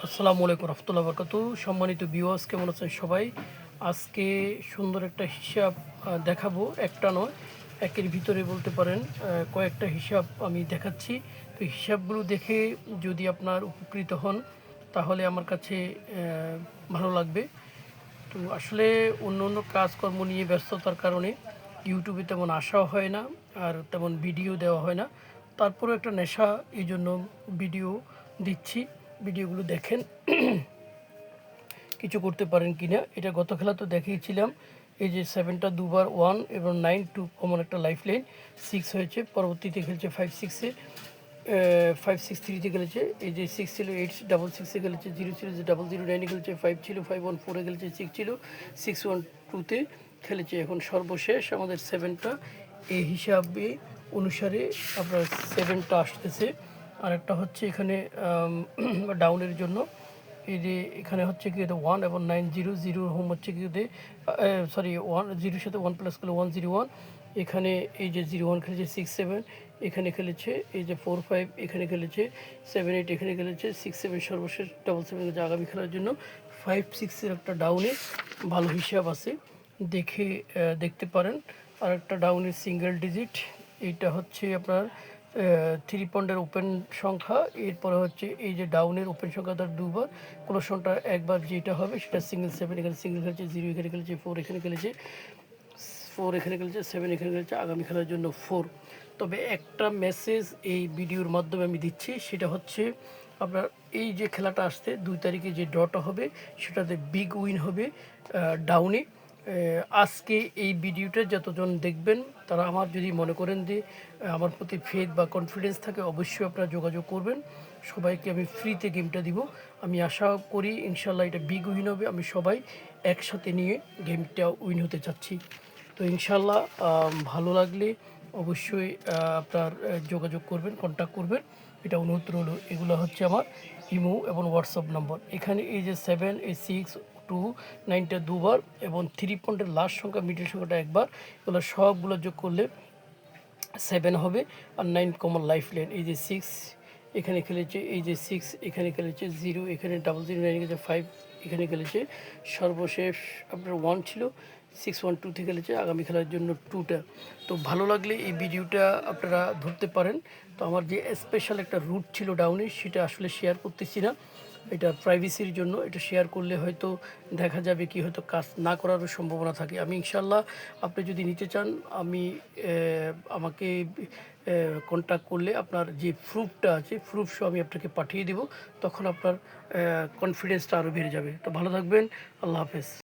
আসসালামু আলাইকুম রহমতুল্লাহ বরকাতু। সম্মানিত ভিউয়ার্স, কেমন আছেন সবাই? আজকে সুন্দর একটা হিসাব দেখাবো। একটা নয়, একের ভিতরে বলতে পারেন কয়েকটা হিসাব আমি দেখাচ্ছি। তো হিসাবগুলো দেখে যদি আপনার উপকৃত হন তাহলে আমার কাছে ভালো লাগবে। তো আসলে অন্য অন্য কাজকর্ম নিয়ে ব্যস্ততার কারণে ইউটিউবে তেমন আসাও হয় না, আর তেমন ভিডিও দেওয়া হয় না। তারপরেও একটা নেশা, এই জন্য ভিডিও দিচ্ছি। ভিডিওগুলো দেখেন, কিছু করতে পারেন কিনা। এটা গত খেলা তো দেখিয়েছিলাম। এই যে 7টা দুবার 1 এবং 9 2 কমন একটা লাইফ লাইন 6 হয়েছে। পরবর্তীতে খেলছে 5 6-এ, 5 6 3-তে খেলেছে। এই যে 6 ছিল 8 ডাবল 6-এ খেলেছে, 0 ছিল যে ডাবল 0 9-এ খেলেছে, 5 ছিল 5 1 4-এ খেলেছে, 6 ছিল 6 1 2-তে খেলেছে। এখন সর্বশেষ আমাদের 7টা এই হিসাবে অনুসারে আপনার 7টা আসতেছে। আর একটা হচ্ছে এখানে ডাউনের জন্য। এই যে এখানে হচ্ছে কি 1 এবং 9 0 0 হোম হচ্ছে কি সরি 1 0-এর সাথে 1 প্লাস করলে 1 0 1। এখানে এই যে 0 1 খেলেছে, 6 7 এখানে খেলেছে, এই যে 4 5 এখানে খেলেছে, 7 8 এখানে খেলেছে, 6 7 সর্বশেষ ডাবল 7 খেলেছে। আগামী খেলার জন্য 5 6-এর একটা ডাউনে ভালো হিসাব আছে, দেখে দেখতে পারেন। আর একটা ডাউনের সিঙ্গেল ডিজিট, এইটা হচ্ছে আপনার 3 পয়েন্টের ওপেন সংখ্যা। এরপরে হচ্ছে এই যে ডাউনের ওপেন সংখ্যা তার দুবার, ক্লোশনটা একবার যেটা হবে সেটা সিঙ্গেল 7 এখানে সিঙ্গেল খেলেছে, 0 এখানে খেলেছে, 4 এখানে খেলেছে, 4 এখানে খেলেছে, 7 এখানে খেলেছে। আগামী খেলার জন্য 4। তবে একটা মেসেজ এই ভিডিওর মাধ্যমে আমি দিচ্ছি, সেটা হচ্ছে আপনার এই যে খেলাটা আসছে 2 তারিখে যে ড্রটা হবে সেটাতে বিগ উইন হবে ডাউনে। আজকে এই ভিডিওটা যতজন দেখবেন তারা আমার যদি মনে করেন যে আমার প্রতি ফেথ বা কনফিডেন্স থাকে, অবশ্যই আপনারা যোগাযোগ করবেন। সবাইকে আমি ফ্রিতে গেমটা দিব। আমি আশা করি ইনশাল্লাহ এটা বিগ উইন হবে। আমি সবাই একসাথে নিয়ে গেমটা উইন হতে চাচ্ছি। তো ইনশাল্লাহ ভালো লাগলে অবশ্যই আপনার যোগাযোগ করবেন, কন্ট্যাক্ট করবেন, এটা অনুরোধ রইল। এগুলো হচ্ছে আমার ইমো এবং হোয়াটসঅ্যাপ নম্বর। এখানে এই যে 7 এই 6 2 9টা দুবার এবং 3 পয়েন্টের লাস্ট সংখ্যা মিডল সংখ্যাটা একবার, এগুলো সবগুলো যোগ করলে 7 হবে। আর 9 কমন লাইফ লাইন, এই যে 6 এখানে খেলেছে, এই যে 6 এখানে খেলেছে, 0 এখানে ডাবল 0 9 খেলেছে, 5 এখানে খেলেছে, সর্বশেষ আপনার 1 ছিল, 6 1 2 খেলেছে। আগামী খেলার জন্য 2টা। তো ভালো লাগলে এই ভিডিওটা আপনারা ধরতে পারেন। তো আমার যে স্পেশাল একটা রুট ছিল ডাউনে, সেটা আসলে শেয়ার করতেছি না, এটা প্রাইভেসির জন্য। এটা শেয়ার করলে হয়তো দেখা যাবে কি হয়তো কাজ না করারও সম্ভাবনা থাকে। আমি ইনশাল্লাহ, আপনি যদি নিতে চান, আমি আমাকে কন্ট্যাক্ট করলে আপনার যে প্রুফটা আছে প্রুফ সহ আমি আপনাকে পাঠিয়ে দেব। তখন আপনার কনফিডেন্সটা আরও বেড়ে যাবে। তো ভালো থাকবেন, আল্লাহ হাফেজ।